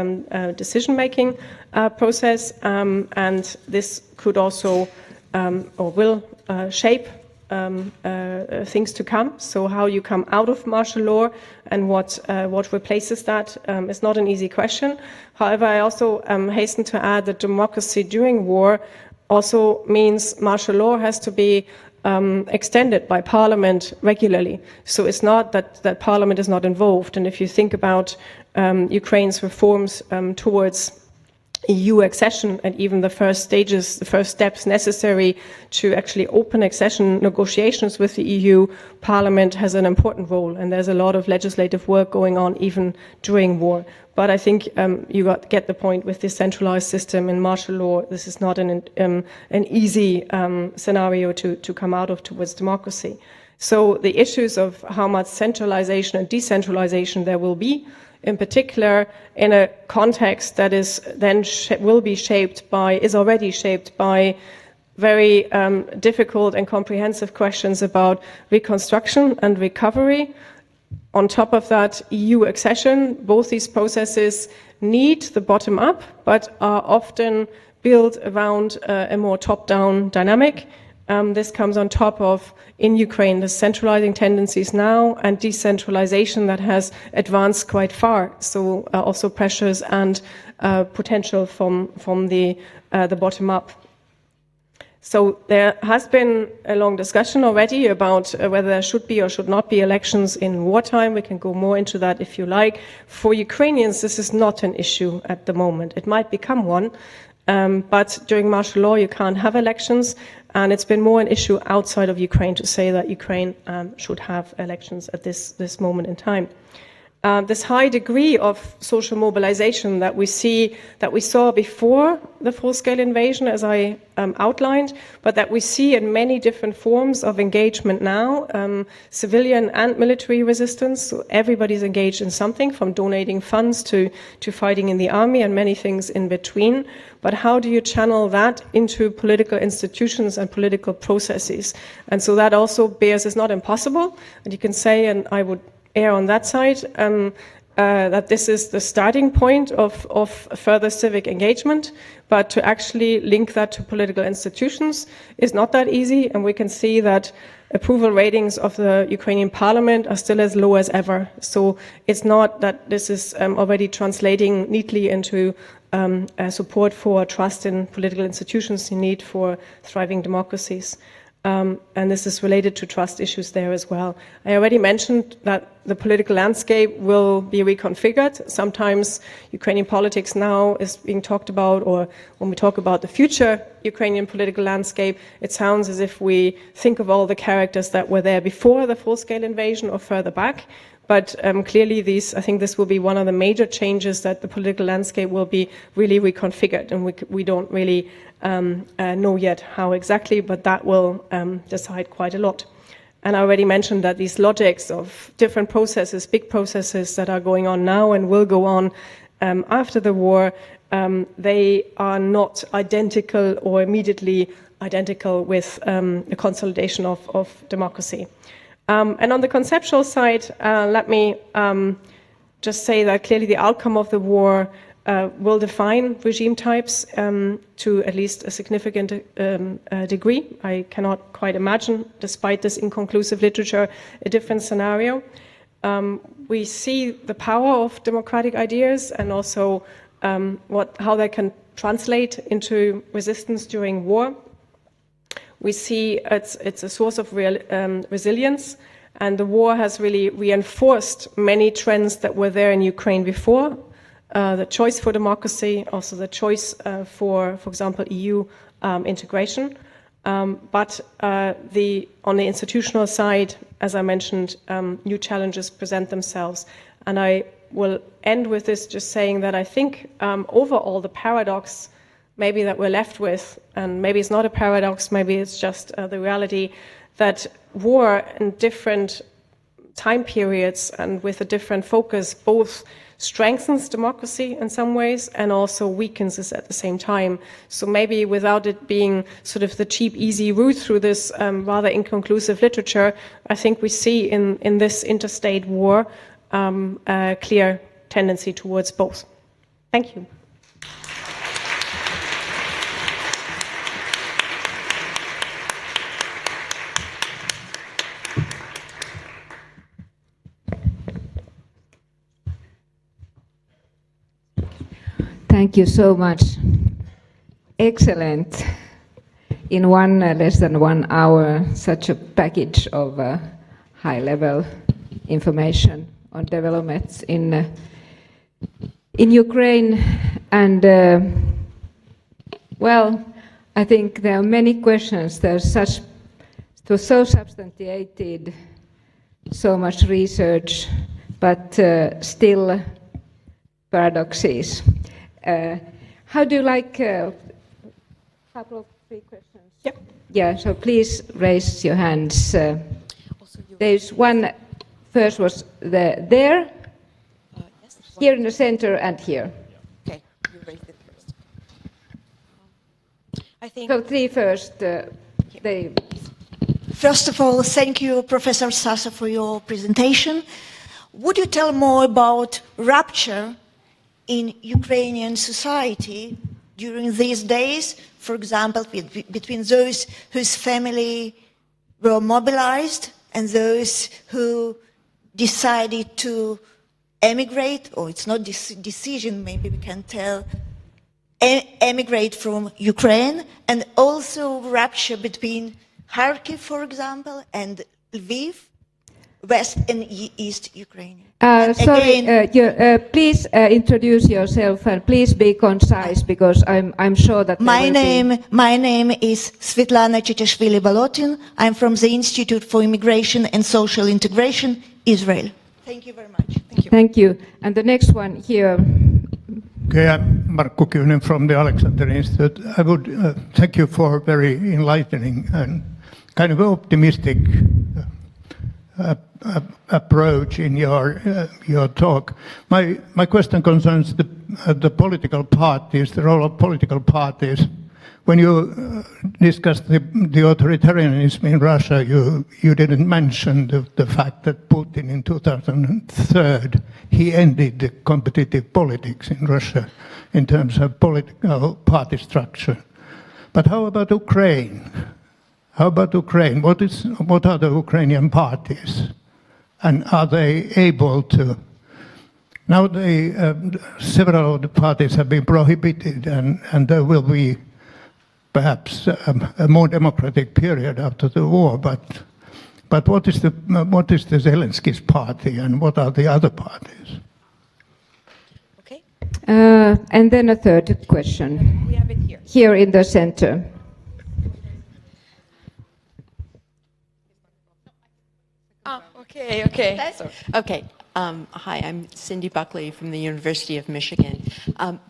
decision-making process, and this could also or will shape things to come. So how you come out of martial law and what replaces that is not an easy question. However, I also hasten to add that democracy during war also means martial law has to be extended by Parliament regularly. So it's not that Parliament is not involved. And if you think about Ukraine's reforms towards EU accession and even the first stages, the first steps necessary to actually open accession negotiations with the EU, Parliament has an important role, and there's a lot of legislative work going on even during war. But I think you get the point with this centralized system in martial law. This is not an easy scenario to come out of towards democracy. So the issues of how much centralization and decentralization there will be, in particular in a context that is then is already shaped by very difficult and comprehensive questions about reconstruction and recovery. On top of that, EU accession, both these processes need the bottom up, but are often built around a more top-down dynamic. This comes on top of, in Ukraine, the centralizing tendencies now and decentralization that has advanced quite far. So also pressures and potential from the bottom up. So there has been a long discussion already about whether there should be or should not be elections in wartime. We can go more into that if you like. For Ukrainians, this is not an issue at the moment. It might become one, but during martial law, you can't have elections. And it's been more an issue outside of Ukraine to say that Ukraine should have elections at this moment in time. This high degree of social mobilization that we saw before the full-scale invasion, as I outlined, but that we see in many different forms of engagement now, civilian and military resistance. So everybody's engaged in something, from donating funds to fighting in the army and many things in between. But how do you channel that into political institutions and political processes? And so that also bears is not impossible. And you can say, and I would err on that side, that this is the starting point of further civic engagement, but to actually link that to political institutions is not that easy, and we can see that approval ratings of the Ukrainian parliament are still as low as ever. So it's not that this is already translating neatly into support for trust in political institutions, the need for thriving democracies. And this is related to trust issues there as well. I already mentioned that the political landscape will be reconfigured. Sometimes Ukrainian politics now is being talked about, or when we talk about the future Ukrainian political landscape, it sounds as if we think of all the characters that were there before the full-scale invasion or further back. But clearly I think this will be one of the major changes, that the political landscape will be really reconfigured, and we don't really know yet how exactly, but that will decide quite a lot. And I already mentioned that these logics of different processes, big processes that are going on now and will go on after the war, they are not identical or immediately identical with the consolidation of democracy. And on the conceptual side, let me just say that clearly the outcome of the war will define regime types to at least a significant degree. I cannot quite imagine, despite this inconclusive literature, a different scenario. We see the power of democratic ideas and also how they can translate into resistance during war. We see it's a source of real resilience, and the war has really reinforced many trends that were there in Ukraine before. The choice for democracy, also the choice for example, EU integration. But on the institutional side, as I mentioned, new challenges present themselves. And I will end with this just saying that I think overall the paradox maybe that we're left with, and maybe it's not a paradox, maybe it's just the reality, that war in different time periods and with a different focus both strengthens democracy in some ways and also weakens it at the same time. So maybe without it being sort of the cheap, easy route through this rather inconclusive literature, I think we see in this interstate war a clear tendency towards both. Thank you. Thank you so much. Excellent. In less than 1 hour, such a package of high-level information on developments in Ukraine. And well, I think there are many questions. It was so substantiated, so much research, but still paradoxes. How do you like a couple of 3 questions? Yep. Yeah, so please raise your hands. There's one, first was there, yes, here in the center and here. Okay, you raised it first. I think So 3 first. First of all, thank you, Professor Sasse, for your presentation. Would you tell more about rupture in Ukrainian society during these days, for example, between those whose family were mobilized and those who decided to emigrate, or it's not decision, maybe we can tell, emigrate from Ukraine, and also rupture between Kharkiv, for example, and Lviv, West and East Ukraine. Please introduce yourself and please be concise because I'm sure that my name is Svetlana Checheshvili-Bolotin. I'm from the Institute for Immigration and Social Integration, Israel. Thank you very much. Thank you. Thank you. And the next one here. Okay, I'm Markku Kyhnen from the Aleksanteri Institute. I would thank you for a very enlightening and kind of optimistic approach in your talk. My question concerns the political parties, the role of political parties. When you discussed the authoritarianism in Russia, you didn't mention the fact that Putin in 2003 he ended the competitive politics in Russia in terms of political party structure. But how about Ukraine? How about Ukraine? What are the Ukrainian parties? And are they able to... Now several of the parties have been prohibited and there will be perhaps a more democratic period after the war, but what is the Zelensky's party and what are the other parties? okay. And then a third question. We have it here. Here in the center. Okay. Okay. Hi, I'm Cindy Buckley from the University of Michigan.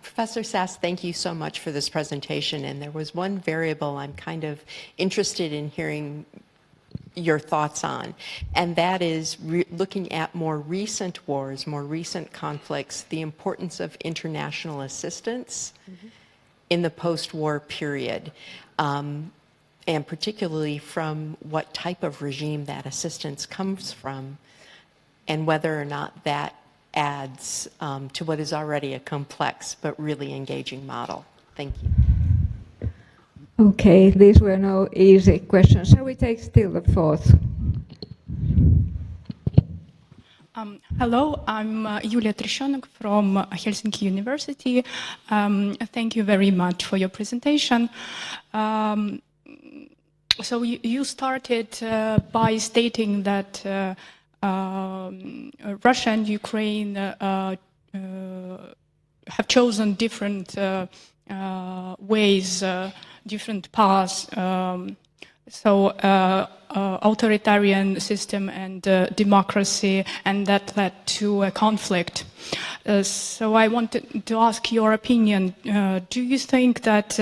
Professor Sasse, thank you so much for this presentation. And there was one variable I'm kind of interested in hearing your thoughts on, and that is looking at more recent wars, more recent conflicts, the importance of international assistance in the post-war period, and particularly from what type of regime that assistance comes from, and whether or not that adds to what is already a complex but really engaging model. Thank you. Okay, these were no easy questions. Shall we take still the fourth? Hello, I'm Yulia Trishonok from Helsinki University. Thank you very much for your presentation. So you started by stating that Russia and Ukraine have chosen different ways, different paths. Authoritarian system and democracy, and that led to a conflict. So I wanted to ask your opinion. Do you think that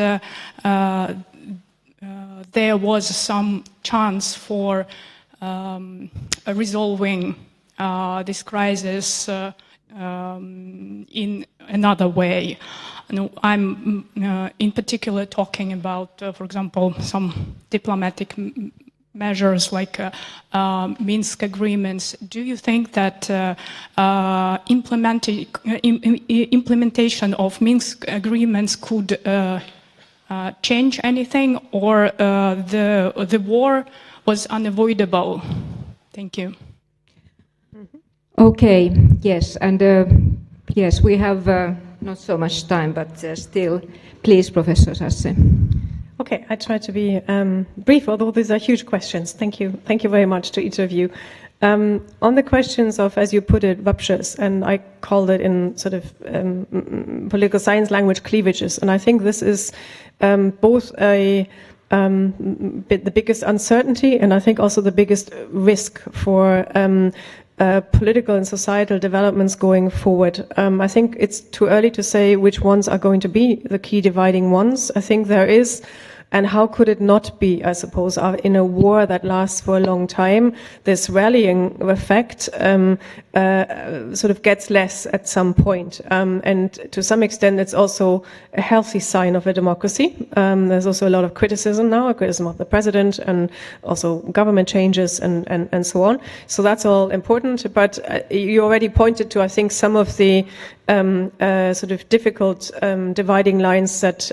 there was some chance for resolving this crisis in another way? I'm in particular talking about, for example, some diplomatic measures like Minsk agreements. Do you think that implementation of Minsk agreements could change anything, or the war was unavoidable? Thank you. Okay, yes, and yes, we have not so much time, but still, please, Professor Sasse. Okay, I try to be brief, although these are huge questions. Thank you very much to each of you. On the questions of, as you put it, ruptures, and I called it in sort of political science language, cleavages, and I think this is both the biggest uncertainty, and I think also the biggest risk for political and societal developments going forward. I think it's too early to say which ones are going to be the key dividing ones. I think there is, and how could it not be, I suppose, in a war that lasts for a long time, this rallying effect sort of gets less at some point. And to some extent, it's also a healthy sign of a democracy. There's also a lot of criticism now, a criticism of the president, and also government changes and so on. So that's all important. But you already pointed to, I think, some of the sort of difficult dividing lines that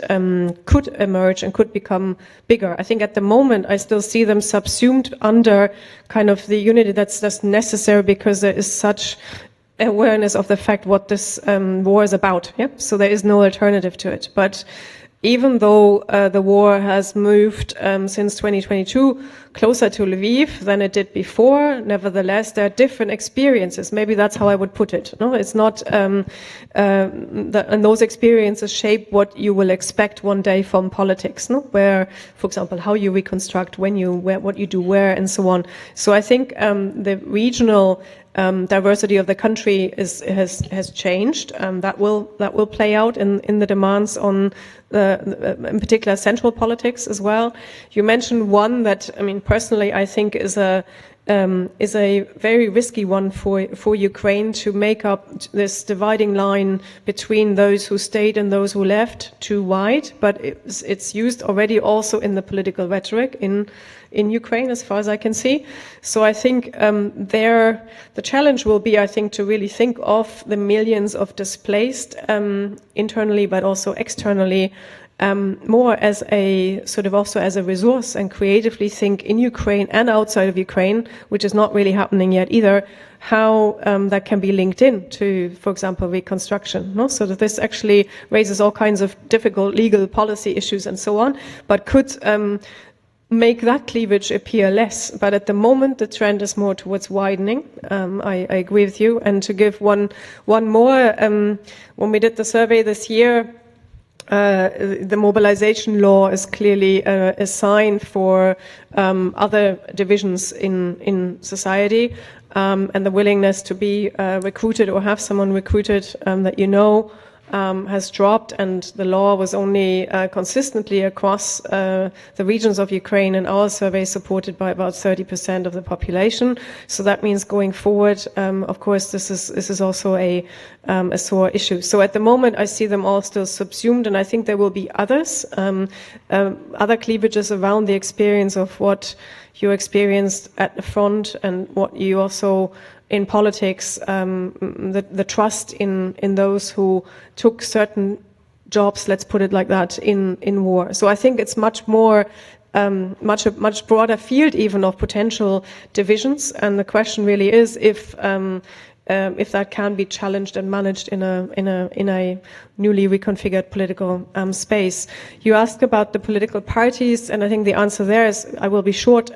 could emerge and could become bigger. I think at the moment I still see them subsumed under kind of the unity that's necessary, because there is such awareness of the fact what this war is about. Yeah? So there is no alternative to it. But even though the war has moved since 2022 closer to Lviv than it did before, nevertheless, there are different experiences. Maybe that's how I would put it. No, it's not, and those experiences shape what you will expect one day from politics. No, where, for example, how you reconstruct, what you do where, and so on. So I think the regional diversity of the country has changed. That will play out in the demands on in particular central politics as well. You mentioned one that, I mean, personally I think is a very risky one for Ukraine, to make up this dividing line between those who stayed and those who left too wide. But it's used already also in the political rhetoric in Ukraine, as far as I can see. So I think the challenge will be, I think, to really think of the millions of displaced internally, but also externally, more as a sort of also as a resource, and creatively think in Ukraine and outside of Ukraine, which is not really happening yet either, how that can be linked in to, for example, reconstruction. No? So that this actually raises all kinds of difficult legal policy issues and so on, but could make that cleavage appear less. But at the moment, the trend is more towards widening. I agree with you. And to give one more, when we did the survey this year, the mobilization law is clearly a sign for other divisions in society, and the willingness to be recruited or have someone recruited that you know has dropped, and the law was only consistently across the regions of Ukraine in our survey supported by about 30% of the population. So that means going forward, of course, this is also a sore issue. So at the moment, I see them all still subsumed, and I think there will be others, other cleavages around the experience of what you experienced at the front and what you also in politics, the trust in those who took certain jobs, let's put it like that, in war. So I think it's much more, much broader field even of potential divisions, and the question really is if that can be challenged and managed in a newly reconfigured political space. You asked about the political parties, and I think the answer there is, I will be short.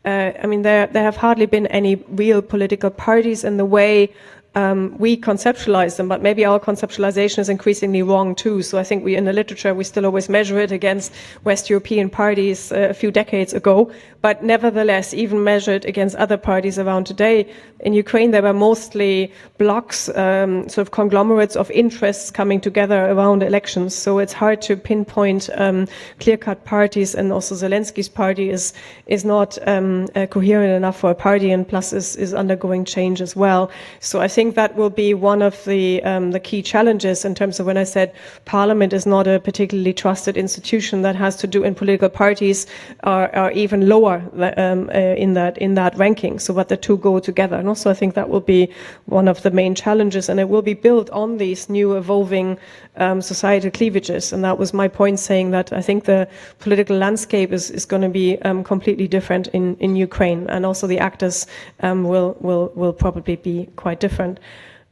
I mean, there have hardly been any real political parties in the way we conceptualize them, but maybe our conceptualization is increasingly wrong too. So I think in the literature, we still always measure it against West European parties a few decades ago, but nevertheless, even measured against other parties around today. In Ukraine, there were mostly blocs, sort of conglomerates of interests coming together around elections. So it's hard to pinpoint clear-cut parties, and also Zelensky's party is not coherent enough for a party, and plus is undergoing change as well. So I think that will be one of the key challenges in terms of when I said Parliament is not a particularly trusted institution. That has to do, and political parties are even lower in that ranking. So but the two go together. And also I think that will be one of the main challenges, and it will be built on these new evolving societal cleavages. And that was my point, saying that I think the political landscape is going to be completely different in Ukraine, and also the actors will probably be quite different.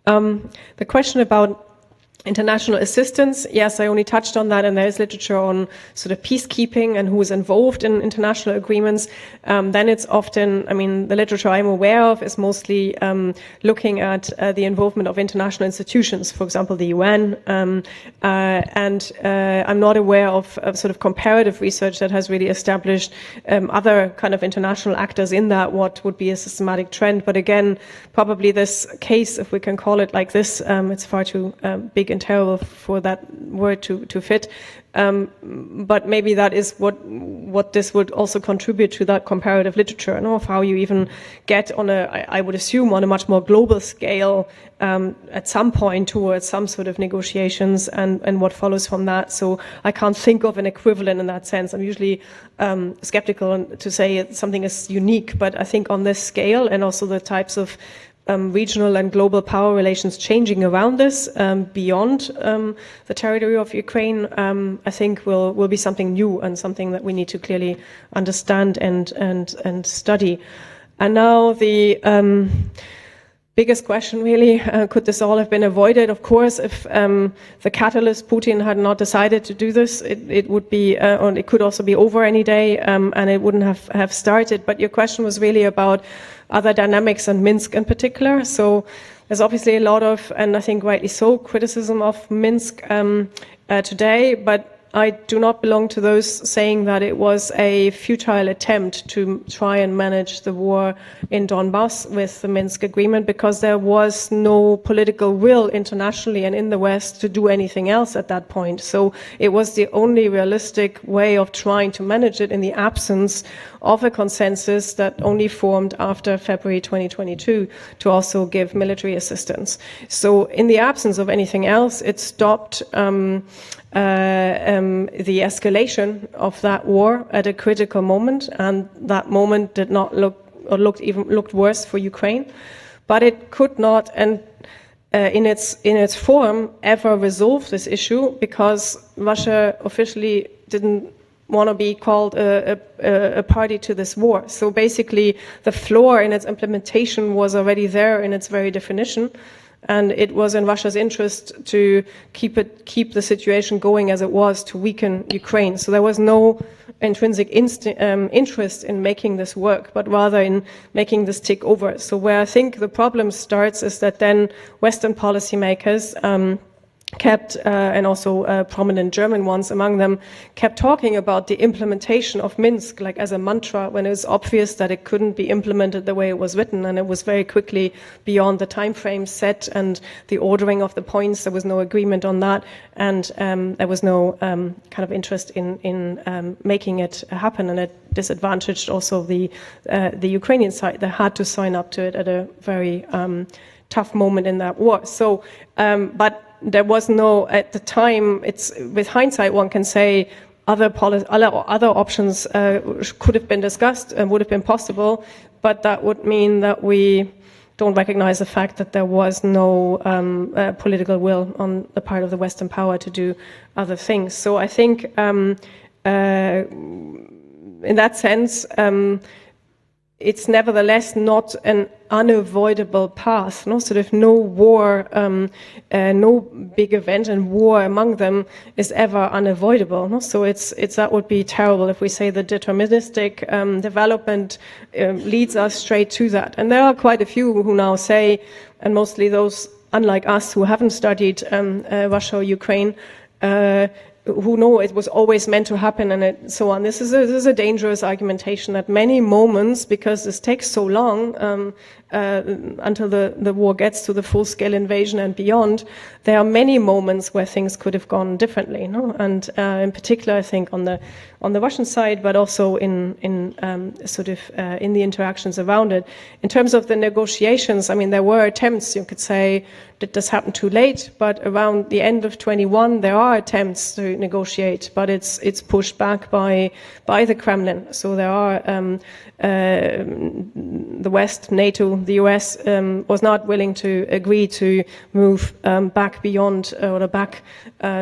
The question about international assistance, yes, I only touched on that, and there is literature on sort of peacekeeping and who is involved in international agreements. Then it's often, I mean, the literature I'm aware of is mostly looking at the involvement of international institutions, for example, the UN, and I'm not aware of sort of comparative research that has really established other kind of international actors in that, what would be a systematic trend. But again, probably this case, if we can call it like this, it's far too big and terrible for that word to fit. But maybe that is what this would also contribute to, that comparative literature, and of how you even get on I would assume on a much more global scale at some point towards some sort of negotiations and what follows from that. So I can't think of an equivalent in that sense. I'm usually skeptical to say something is unique, but I think on this scale, and also the types of regional and global power relations changing around this beyond the territory of Ukraine, I think will be something new and something that we need to clearly understand and study. And now the biggest question really, could this all have been avoided? Of course, if the catalyst, Putin, had not decided to do this, it would be, or it could also be over any day, and it wouldn't have started. But your question was really about other dynamics, and Minsk in particular. So there's obviously a lot of, and I think rightly so, criticism of Minsk today, but I do not belong to those saying that it was a futile attempt to try and manage the war in Donbass with the Minsk agreement, because there was no political will internationally and in the West to do anything else at that point. So it was the only realistic way of trying to manage it in the absence of a consensus that only formed after February 2022 to also give military assistance. So in the absence of anything else, it stopped the escalation of that war at a critical moment, and that moment did not looked worse for Ukraine, but it could not, and in its form, ever resolve this issue, because Russia officially didn't want to be called a party to this war. So basically, the floor in its implementation was already there in its very definition. And it was in Russia's interest to keep the situation going as it was, to weaken Ukraine. So there was no intrinsic interest in making this work, but rather in making this tick over. So where I think the problem starts is that then Western policymakers kept, and also prominent German ones among them, kept talking about the implementation of Minsk like as a mantra when it was obvious that it couldn't be implemented the way it was written, and it was very quickly beyond the time frame set and the ordering of the points. There was no agreement on that, and there was no kind of interest in making it happen, and it disadvantaged also the Ukrainian side. They had to sign up to it at a very tough moment in that war. So, but there was no, at the time, it's, with hindsight, one can say other options could have been discussed and would have been possible, but that would mean that we don't recognize the fact that there was no political will on the part of the Western power to do other things. So I think in that sense, it's nevertheless not an unavoidable path. No, sort of no war, no big event and war among them is ever unavoidable. No? So it's that would be terrible if we say the deterministic development leads us straight to that. And there are quite a few who now say, and mostly those unlike us who haven't studied Russia or Ukraine, who know it was always meant to happen and so on. This is a dangerous argumentation at many moments, because this takes so long until the war gets to the full-scale invasion and beyond. There are many moments where things could have gone differently, no? And in particular, I think on the Russian side, but also in the interactions around it. In terms of the negotiations, I mean, there were attempts. You could say, did this happen too late? But around the end of 21, there are attempts to negotiate, but it's pushed back by the Kremlin. So there are the West, NATO, the US was not willing to agree to move back beyond or back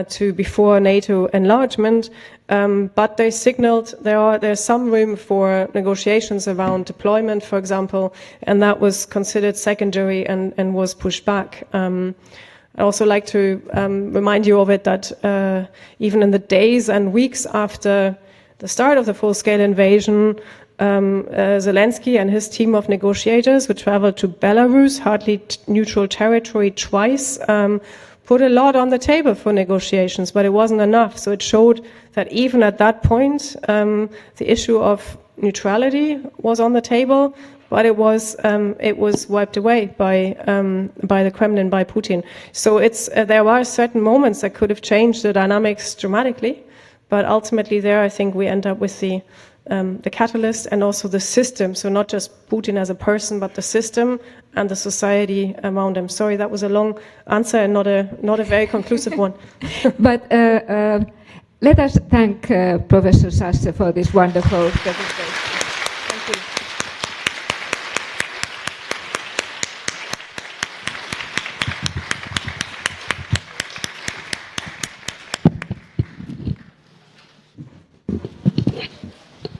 to before NATO enlargement, but they signaled there's some room for negotiations around deployment, for example, and that was considered secondary and was pushed back. I'd also like to remind you of it that even in the days and weeks after the start of the full-scale invasion, Zelensky and his team of negotiators, who traveled to Belarus, hardly neutral territory, twice, put a lot on the table for negotiations, but it wasn't enough. So it showed that even at that point, the issue of neutrality was on the table, but it was wiped away by the Kremlin, by Putin. So there are certain moments that could have changed the dynamics dramatically, but ultimately there I think we end up with the catalyst and also the system. So not just Putin as a person, but the system and the society around him. Sorry, that was a long answer and not a very conclusive one. But let us thank Professor Sasse for this wonderful presentation. Thank you.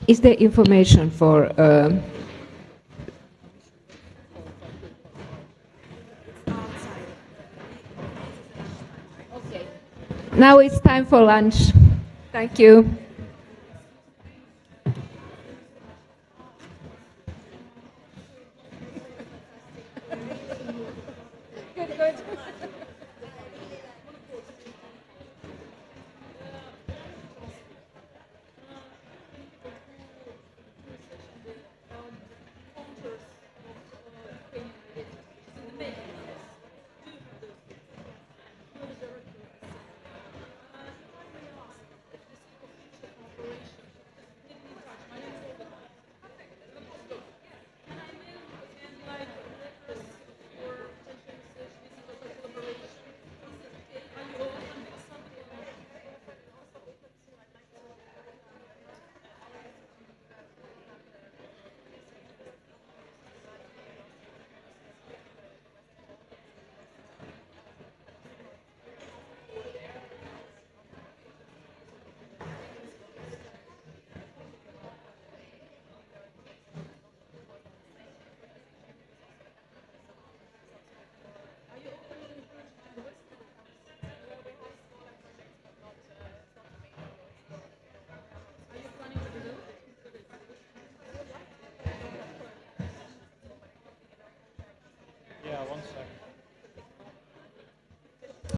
Is there information for Now it's time for lunch. Thank you. Good.